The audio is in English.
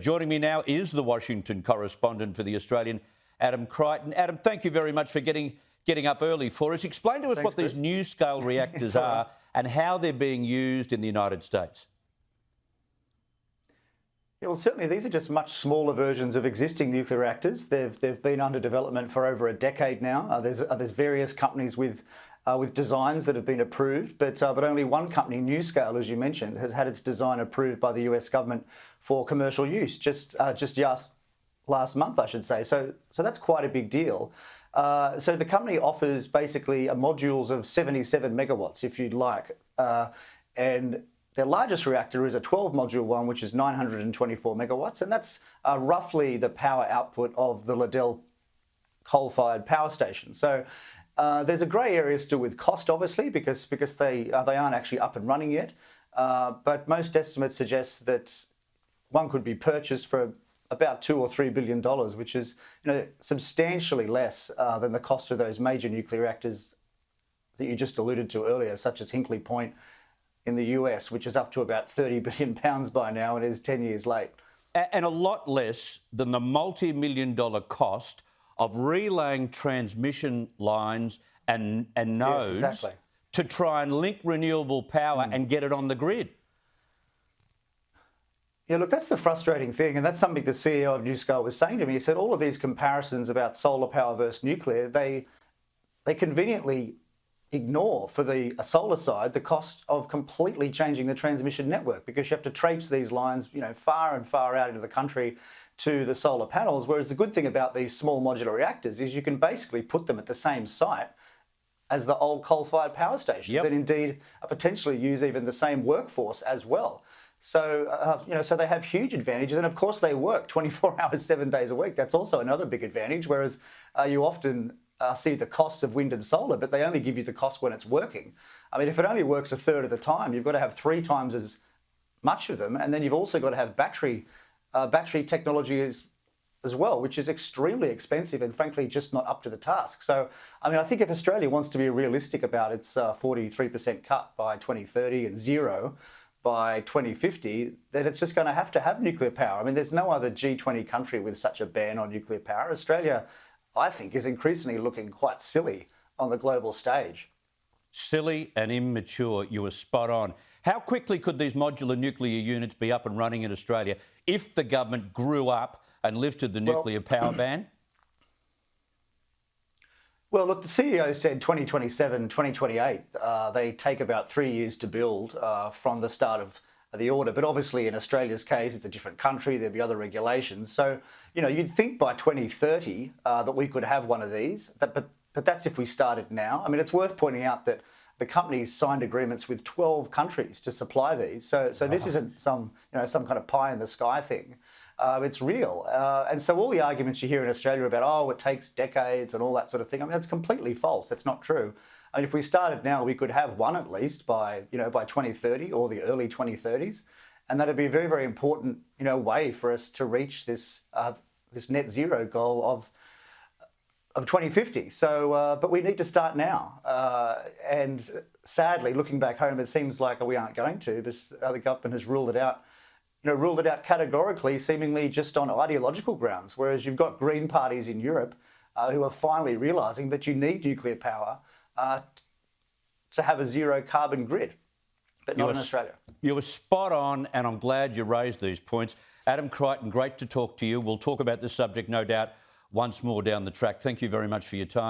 Joining me now is the Washington correspondent for The Australian, Adam Creighton. Adam, thank you very much for getting up early for us. Explain to us what these NuScale reactors are and how they're being used in the United States. Yeah, well, certainly these are just much smaller versions of existing nuclear reactors. They've been under development for over a decade now. There's various companies with designs that have been approved, but only one company, NuScale, as you mentioned, has had its design approved by the US government for commercial use just last month, I should say. So that's quite a big deal. So the company offers basically modules of 77 megawatts, if you'd like, and their largest reactor is a 12-module one, which is 924 megawatts, and that's roughly the power output of the Liddell coal-fired power station. So there's a grey area still with cost, obviously, because they aren't actually up and running yet. But most estimates suggest that one could be purchased for about $2 or $3 billion, which is substantially less than the cost of those major nuclear reactors that you just alluded to earlier, such as Hinkley Point in the US, which is up to about £30 billion by now and is 10 years late. And a lot less than the multi-million-dollar cost of relaying transmission lines and nodes to try and link renewable power and get it on the grid. Yeah, look, that's the frustrating thing, and that's something the CEO of NuScale was saying to me. He said all of these comparisons about solar power versus nuclear, they conveniently ignore, for the solar side, the cost of completely changing the transmission network, because you have to traipse these lines, far and far out into the country to the solar panels. Whereas the good thing about these small modular reactors is you can basically put them at the same site as the old coal-fired power stations, and indeed potentially use even the same workforce as well. So, so they have huge advantages, and of course they work 24 hours, 7 days a week. That's also another big advantage, whereas you often see the costs of wind and solar, but they only give you the cost when it's working. I mean, if it only works a third of the time, you've got to have 3 times as much of them, and then you've also got to have battery technology as well, which is extremely expensive and frankly just not up to the task. So, I mean, I think if Australia wants to be realistic about its 43% cut by 2030 and zero by 2050, then it's just going to have nuclear power. I mean, there's no other G20 country with such a ban on nuclear power. Australia, I think, is increasingly looking quite silly on the global stage. Silly and immature, you were spot on. How quickly could these modular nuclear units be up and running in Australia if the government grew up and lifted the nuclear power ban? Well, look, the CEO said 2027, 2028. They take about 3 years to build from the start of the order. But obviously, in Australia's case, it's a different country. There'd be other regulations. So, you'd think by 2030 that we could have one of these. But that's if we started now. I mean, it's worth pointing out that the company's signed agreements with 12 countries to supply these. So this isn't some kind of pie in the sky thing. It's real. And so all the arguments you hear in Australia about, oh, it takes decades and all that sort of thing, I mean, that's completely false. That's not true. I mean, if we started now, we could have one at least by 2030 or the early 2030s. And that'd be a very, very important, way for us to reach this net zero goal of 2050. So, but we need to start now. And sadly, looking back home, it seems like we aren't going to, because the government has ruled it out. Ruled it out categorically, seemingly just on ideological grounds, whereas you've got green parties in Europe who are finally realising that you need nuclear power to have a zero carbon grid, but not in Australia. You were spot on, and I'm glad you raised these points. Adam Creighton, great to talk to you. We'll talk about this subject, no doubt, once more down the track. Thank you very much for your time.